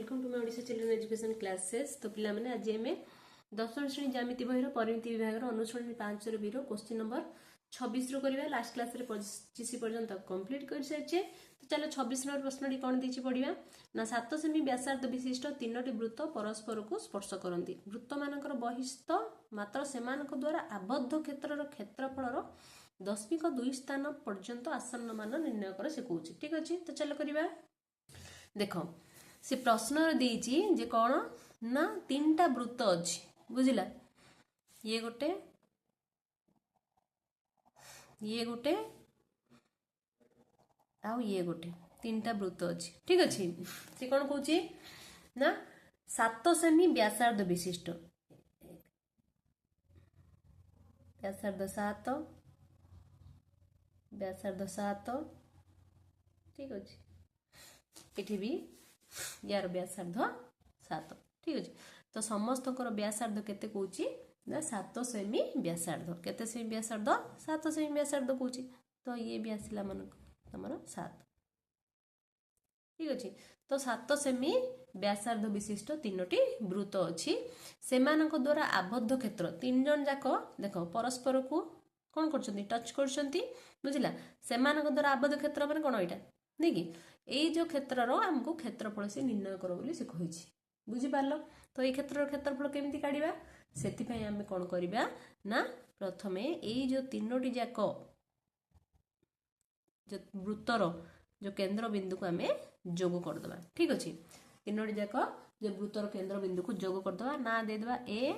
Welcome to my Odisha children education classes. तो पिला माने आज आम दशम श्रेणी ज्यामिति बहिर परिमिति विभाग अनुश्रेणी 5 बीरो क्वेश्चन नंबर 26 रू करबा। लास्ट क्लास रे 25 पर्यंत कंप्लीट कर सारिचे। तो चलो 26 नंबर प्रश्न कौन देछि पढिबा ना 7 सेमी व्यासार्ध विशिष्ट तीनोटी वृत्त परस्पर को स्पर्श करती। वृत्त मानकर बहिस्थ मात्र सेमानक द्वारा आबद्ध क्षेत्रर क्षेत्रफलर 0.2 स्थान पर्यंत आसन्न मान निर्णय कर से कहूँ। ठीक अच्छे, तो चलो करबा। देख से प्रश्न देइछि जे कौन ना 3टा वृत्त अछि, बुझिला। ये गोटे आउ ये गोटे 3टा वृत्त अछि। ठीक अछि, से कौन कहूछि ना 7 सेमी व्यासार्ध विशिष्ट व्यासार्ध 7 ठीक अछि। एठी भी यार व्यासार्ध 7 ठीक अछि। तो समस्त व्यासार्ध केते कहूछि ना 7 सेमी व्यासार्ध। केते सेमी व्यासार्ध 7 सेमी व्यासार्ध कहूछि। तो ये भी आसिला मन तमरो 7 ठीक अछि। तो 7 सेमी व्यासार्ध विशिष्ट तीनोटी वृत्त अछि। सेमानक द्वारा आबद्ध क्षेत्र 3 जन जाको देखो परस्पर को कोन करछंती टच करछंती, बुझिला। सेमानक द्वारा आबद्ध क्षेत्र माने कोन एटा नै कि एई जो क्षेत्रर हमको क्षेत्रफल से निर्णय करो बोली से कहिछि, बुझि पारलो। तो एई क्षेत्रर क्षेत्रफल केमिति काढिबा सेति पई हम कोन करिबा ना प्रथमे एई जो तीनोटी जाको जो वृत्तर जो केंद्र बिंदु को हमें जोग कर दबा। ठीक अछि, तीनोटी जाको जो वृत्तर केंद्र बिंदु को जोग कर दबा। ना दे दबा ए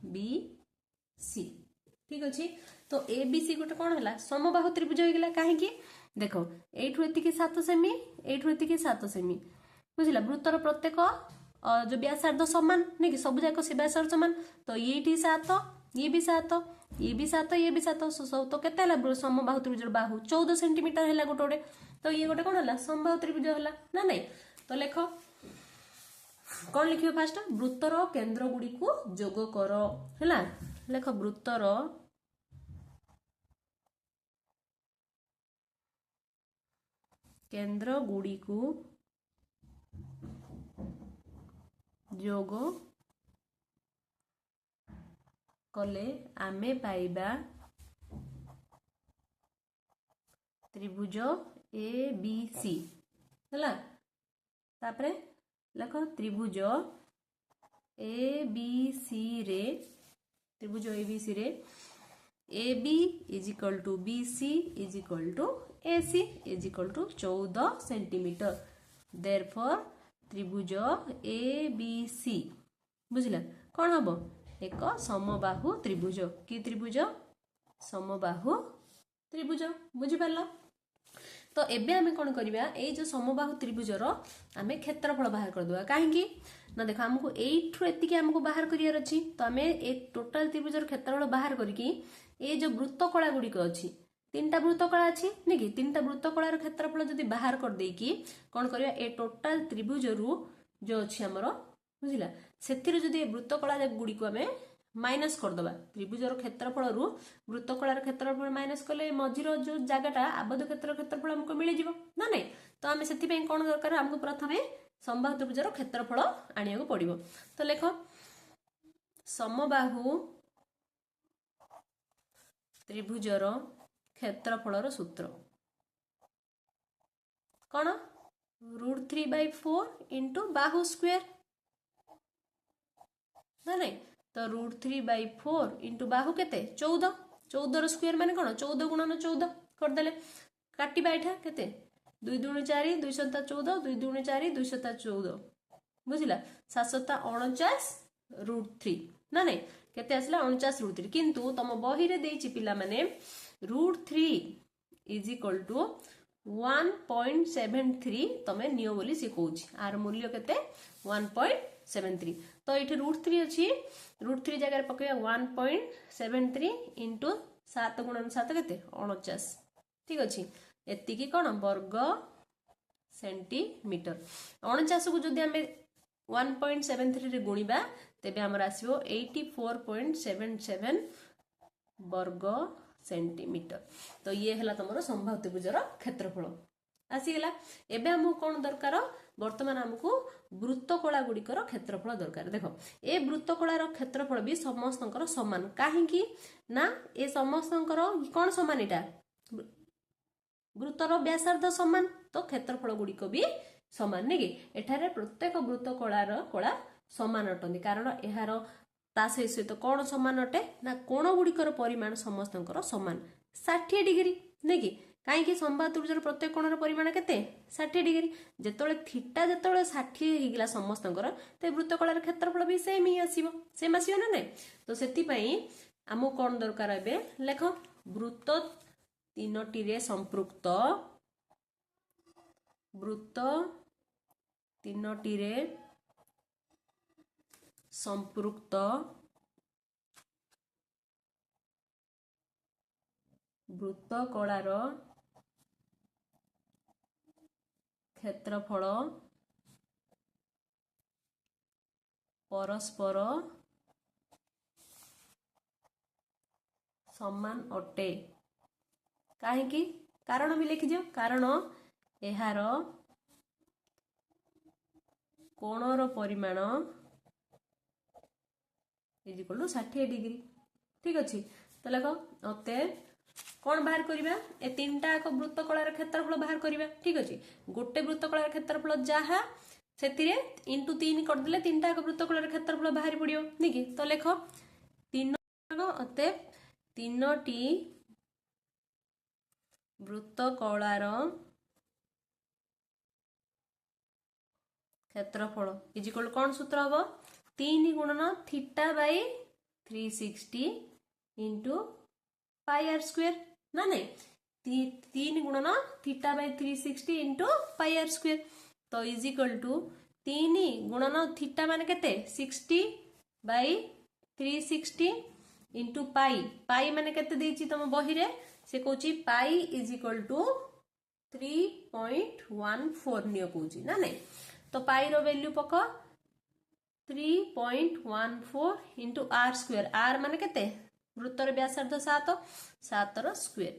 बी सी। ठीक अछि। तो ए बी सी गोटे कोन हला समबाहु त्रिभुज हो गेला। काहे कि देखो एठु एतिकी 7 सेमी एठु एतिकी 7 सेमी, बुझिला। वृत्तर प्रत्येक जो व्यासार्ध समान नै कि सब जाको से व्यासार्ध समान। तो येठी 7 ये भी 7 ये भी 7 ये भी 7 सब तो केते हला समबाहु त्रिभुज बाहु 14 सेंटीमीटर हला गोटे गोटे। तो ये गोटे कोन हला समबाहु त्रिभुज हला ना नै। तो लेखो कोन लिखियो फास्ट वृत्तर केंद्र गुडी को जोग करो हला। लेखो वृत्तर केंद्र गुडी को जोग कले आमे पाइबा त्रिभुज ए बी सी हला। तापरे लेखो त्रिभुज ए बी सी रे त्रिभुज ए बी सी रे A B is equal to B C is equal to A C is equal to 14 centimetre. Therefore त्रिभुज ए बी सी बुझिला कौन हबो एक समबाहु त्रिभुज। कि त्रिभुज समबाहु त्रिभुज, बुझि पारलो। तो एबे हमें कौन करिबा ए जो समबाहु त्रिभुजर हमें क्षेत्रफल बाहर कर दबा। काहे कि ना देखो हमको एठु एतिके हमको बाहर करियार अछि। तो हमें ए टोटल त्रिभुजर क्षेत्रफल बाहर करिकि ए जो वृत्तकला गुडी को अछि 3टा वृत्तकला अछि नै कि 3टा वृत्तकलार क्षेत्रफल जदी बाहर कर देई कि कोन करिया ए टोटल त्रिभुज रु जो अछि हमरो, बुझिला। सेथिर जदी वृत्तकला गुडी को हमें माइनस कर दबा त्रिभुजर क्षेत्रफल रु वृत्तकलार क्षेत्रफल माइनस कले मझिरो जो जगहटा आबद्ध क्षेत्रफल हमको मिले जिवो ना नै। तो हमें सेति पई कोन दरकार हमको प्रथमे समबाहु त्रिभुजर क्षेत्रफल आनिया को पड़िबो। तो लेखो समबाहु त्रिभुजर क्षेत्रफलर सूत्र कौन √3/4 इंटू बाहु स्क्वायर ना नहीं। तो √3/4 इंटू बाहु केते 14 14 स्क्वायर माने कोन 14 गुणन 14 कर देले काटिबा एठा केते 2 2 4 2 7 14 2 2 4 2 7 14 बुझिला 7 49 √3 ना नहीं केते आसला 49 √3। किंतु तम बही रे देइछि पिला माने √3 इज इक्वल टू 1.73 तमे नियो बोली से कहूछि। आर मूल्य केते 1.73। तो एठी √3 अछि √3 जगह रे पकया 1.73 इंटू 7 गुणन 7 केते 49 ठीक अछि। एति की कोन वर्ग सेंटीमीटर 49 को जदी हमें 1.73 रे गुणीबा तेबे हमर आसीबो 84.77 वर्ग सेंटीमीटर। तो ये हला तमरो समबाहु त्रिभुजर क्षेत्रफल आसी गेला। एबे हमहु कोन दरकार बर्तमान आमको वृत्तकला गुड़िकर क्षेत्रफल दरकार देख ए वृत्तकलार क्षेत्रफल भी समस्तंकर समान कहीं ना ए समस्तंकर कौन समान एटा वृत्तर व्यासार्ध समान तो क्षेत्रफल गुड़िक भी समान नहीं कि एठारे प्रत्येक वृत्तकलार कला समान अटंती कारण यार ता सहित कौन समान अटे ना कोण गुड़िकर परिमाण समस्तंकर समान 60 डिग्री नहीं कि कहीं संवाद त्रिभुजर प्रत्येक कोणर परिमाण केते 60 डिग्री जेतोले थीटा जेतोले 60 हिगला समस्तंकर ते वृत्तकलार क्षेत्रफल भी सेम ही आसीबो सेम आसीबो ना नहीं तो सेति पई हमु कोन दरकार एबे लेख वृत्त तीनोटी रे संपृक्त वृत्त तीनोटी रे संपृक्त वृत्तकलार क्षेत्रफल परस्पर समान अटे कहीं कारण भी लिखिज कारण यार कोणर परिमाण इज इक्वल टू 60 डिग्री ठीक अच्छे तो लेख मते कौन बाहर करवा ए तीनटा एक वृत्तकलार क्षेत्रफल बाहर करवा ठीक अच्छे गोटे वृत्तकलार क्षेत्रफल जहाँ से इंटू 3 करदे तीनटा एक वृत्तकलार क्षेत्रफल बाहर पड़ो नहीं कि तो लेख तीन अते तीनोटी वृत्तकलार क्षेत्रफल इज इक्वल कौन सूत्र हम 3 गुणन theta by 360 into pi R square ना नहीं 3 गुणन theta by 360 into pi R square तो इज इक्वल टू 3 गुणन थीटा मान केते 60 बाई 360 इंटू पाई पाई मान केते देछि तम बही रे से कहूची पाई इज इक्वल टू 3.14 नियो कहूची ना नहीं तो पाई रो वैल्यू पक 3.14 इंटू आर स्क्वायर आर मान केते वृत्तर व्यासार्ध 7 7 रो स्क्वायर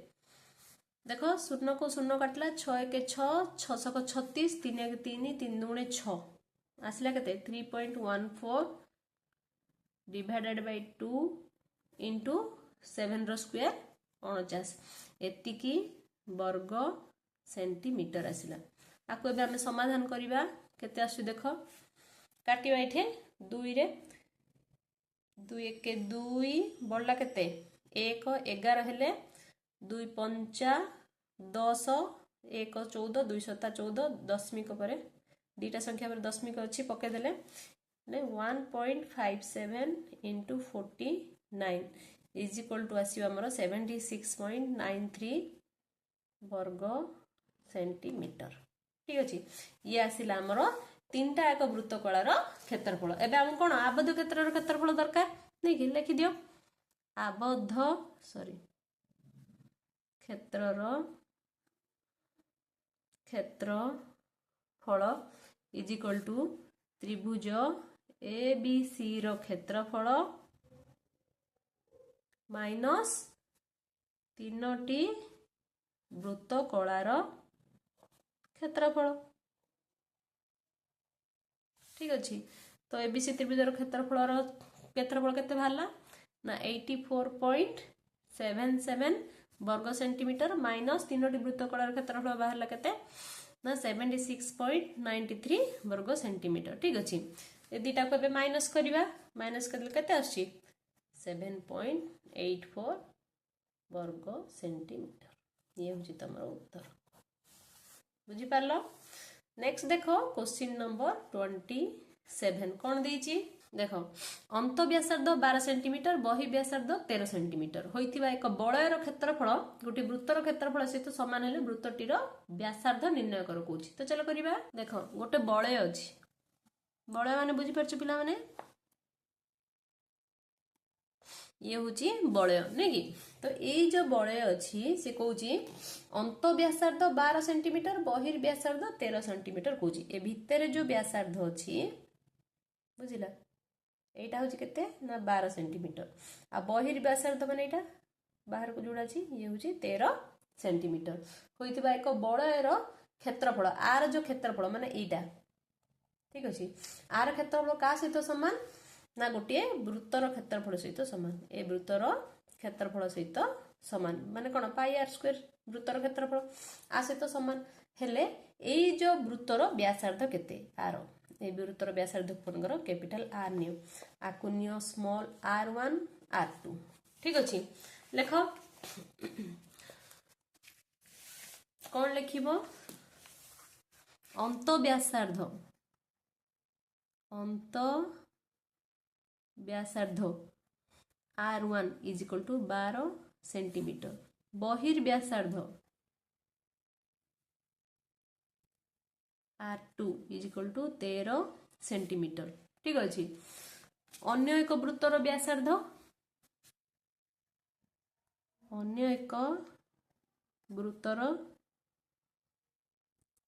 देखो 0 को 0 काटला 6 के 6 6 को 36 3 के 3 3 दुणे 6 आसला केते 3.14 divided by 2 into 7 R square 49 एतिकी वर्ग सेंटीमीटर आसला आको एबे हम समाधान करिबा केते आसु देखो काटिबा इठे 2 रे 2 1 2 बड़ला केते 1 11 हेले 2 5 10 1 14 2 7 14 दशमिक परे दीटा संख्या पर दशमिक अच्छी पके देले 1.57 इंटू 49 इज इक्वल टू आसीबा हमर 76.93 वर्ग सेंटीमीटर ठीक अच्छे ये आसला आमर तीनटा एक वृत्तकलार क्षेत्रफल एबे हम कोन आबद्ध क्षेत्रर क्षेत्रफल दरकार नहीं कि लिखि दियो आबद्ध क्षेत्रर क्षेत्रफल इज इक्वल टू त्रिभुज एबीसी रो क्षेत्रफल माइनस तीनोटी वृत्तकलार क्षेत्रफल ठीक अच्छे तो एबीसी त्रिभुजर क्षेत्रफल केते बाहरला ना 84.77 वर्ग सेंटीमीटर माइनस तीनोटी वृत्तकलार क्षेत्रफल बाहरला केते ना 76.93 वर्ग सेंटीमीटर ठीक अच्छे ए दीटा को एबे माइनस करबा माइनस करले केते आछि 7.84 वर्ग सेंटीमीटर ये होची तमरो उत्तर बुझी पारलो नेक्स्ट देखो क्वेश्चन नंबर 27 कौन देछि देखो अंत व्यासार्ध 12 सेंटीमीटर बहि व्यासार्ध 13 सेंटीमीटर होइथिबा एक बलयर क्षेत्रफल गोटे वृत्तर क्षेत्रफल सहित समान हेले वृत्तटीर व्यासार्ध निर्णय कर कहूछि तो चलो करिबा देखो गोटे बलय अछि बलय माने बुझी परछु पिला माने ये होची बलय नै कि तो ये जो बलय अछि से कहूछि अंत व्यासार्ध 12 सेंटीमीटर बहिर् व्यासार्ध 13 सेंटीमीटर कहूछि ए भितर जो व्यासार्ध अछि बुझिला एटा होछि केते ना 12 सेंटीमीटर आ बहिर् व्यासार्ध माने एटा बाहर को जोड़ा अछि ये होछि 13 सेंटीमीटर होइतिबा एक बलयर क्षेत्रफल आर जो क्षेत्रफल माने एटा ठीक अच्छे आर क्षेत्रफल क्या सहित सामान ना गोटे वृत्तर क्षेत्रफल सहित सामान ए वृत्तर क्षेत्रफल सहित सामान माने कौन पाई आर स्क्वायर वृत्तर क्षेत्रफल आ सहित सामान हेले एई जो वृत्तर व्यासार्ध केते आर ए वृत्तर व्यासार्ध कोनकर कैपिटल आर नियो आकु नियो स्मॉल r1 r2 ठीक अच्छे लेख कौन लिखिबो अंत व्यासार्ध r1 is equal to 12 centimetre बहिर्व्यासार्ध r2 is equal to 13 centimetre ठीक अच्छे अन्य एक वृत्तर व्यासार्ध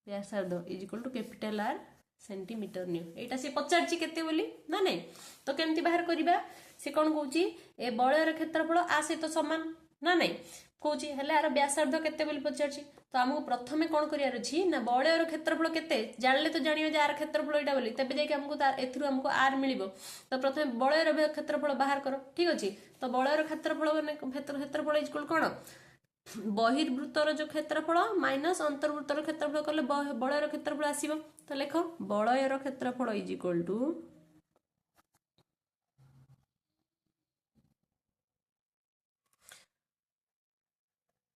व्यासार्ध is equal to capital R centimetre नियो एटा से पचारची केते बोली ना नहीं तो केमती बाहर करिबा से कोन कहूची ए बलयर क्षेत्रफल आ सहित समान ना नहीं कहूची हेले आर व्यासार्ध केते बोली पचारची तो हमको प्रथमे कोन करियार अछि ना बलयर क्षेत्रफल केते जानले तो जानियो जे आर क्षेत्रफल एटा बोली तबे जे हमको एथरु हमको आर मिलिबो तो प्रथमे बलयर क्षेत्रफल बाहर करो ठीक अछि तो बलयर क्षेत्रफल माने क्षेत्रफल इज इक्वल कोन बहिर्वृत्तर जो क्षेत्रफल माइनस अंतर्वृत्तर क्षेत्रफल कले बलयर क्षेत्रफल आसीबो तो लेख बलयर क्षेत्रफल इज इक्वल टू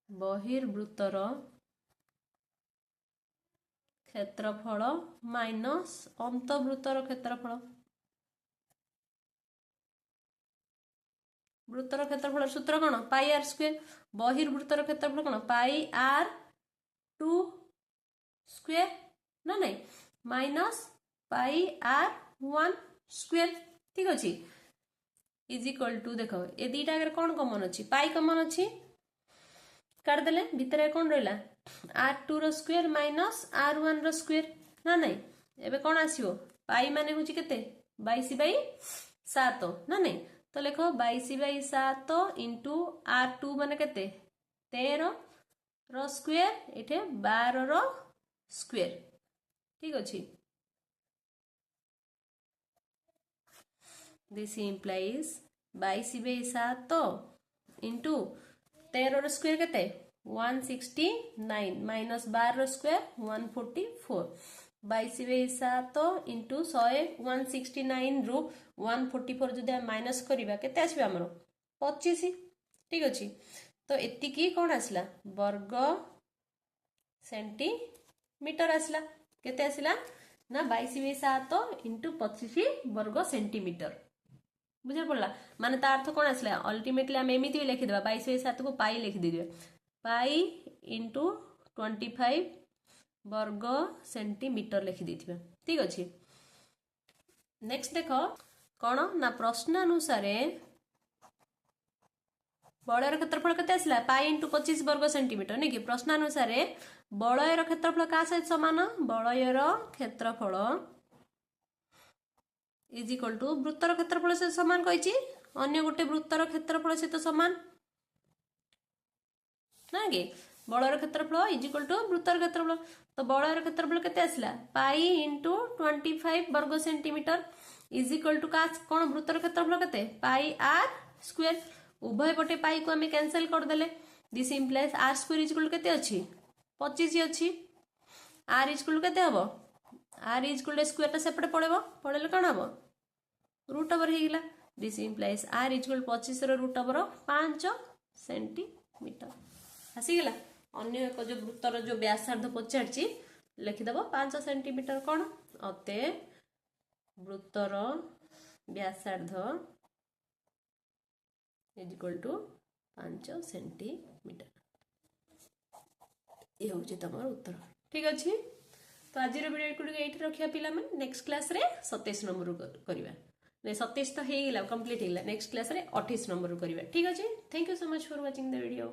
बहिर्वृत्तर क्षेत्रफल माइनस अंतर्वृत्तर क्षेत्रफल वृत्तर क्षेत्रफल सूत्र कौन पाई आर स्क्वायर बहिर्वृत्तर क्षेत्रफल कौन पाई आर 2 स्क्वायर ना नहीं माइनस पाई आर 1 स्क्वायर ठीक अच्छे इज इक्वल टू देख ए दीटा कौन कमन अच्छी पाई कमन अच्छी काटदेले भितर कौन रहा r2 रो स्क्वायर माइनस r1 रो स्क्वायर ना नहीं एबे कौन आसीबो पाई माने होची केते 22/7 ना नहीं तो लेख 22/7 इंटू r2 माने केते 13 रो स्क्वायर एठे 12 रो स्क्वायर ठीक अच्छे this implies 22/7 into 13 R square केते 169 माइनस 12 रो स्क्वायर 144 22/7 इंटू 169 रु 144 जदि माइनस करिबा केते आसीबा हमरो 25 ठीक अछि तो एतिकी कोन आसला वर्ग सेंटीमीटर आसला केते आसला ना 22/7 इंटू 25 वर्ग सेंटीमीटर बुझे पड़ला माने ता अर्थ कोन आसला अल्टीमेटली हम एमिति लिखि देबा 22/7 को पाई लिखि देबा पाई इंटू 25 वर्ग सेंटीमीटर लिखि देथिबा ठीक अछि नेक्स्ट देखो कौन ना प्रश्न अनुसार बलयर क्षेत्रफल केते आसला पाई इंटू 25 वर्ग सेंटीमीटर नहीं कि प्रश्न अनुसार बलयर क्षेत्रफल का सहित समान बलयर क्षेत्रफल इज इक्वल टू वृत्तर क्षेत्रफल सहित समान कहिछि अन्य गोटे वृत्तर क्षेत्रफल सहित समान ना कि बलयर क्षेत्रफल इज इक्वल टू वृत्तर क्षेत्रफल तो बलयर क्षेत्रफल केते आसला पाई इंटू 25 वर्ग सेंटीमीटर इज इक्वल टू का कौन वृत्तर क्षेत्रफल केते पाई आर स्क्वायर उभय पटे पाई को हमें कैंसिल कर देले this implies R square is equal केते अछि 25 अछि आर इज इक्वल केते हबो आर इज इक्वल स्क्वायर ता सेपटे पड़ेबो पड़ेले कोन हबो रूट ओवर हे गेला this implies R is equal 25 R root over 5 centimetre आसी गेला अन्य एक जो वृत्तर जो व्यासार्ध पचारची लिखि देबो 5 सेंटीमीटर कोन अते वृत्तर व्यासार्ध इज इक्वल टू 5 सेंटीमीटर ये होची तमर उत्तर ठीक अछि तो आज वीडियो को एठी रखिया पिला मन नेक्स्ट क्लास रे 27 नंबर करिवा ने 27 तो हे गेला कंप्लीट हेला नेक्स्ट क्लास रे 28 नंबर करिवा ठीक अछि thank you so much for watching the video.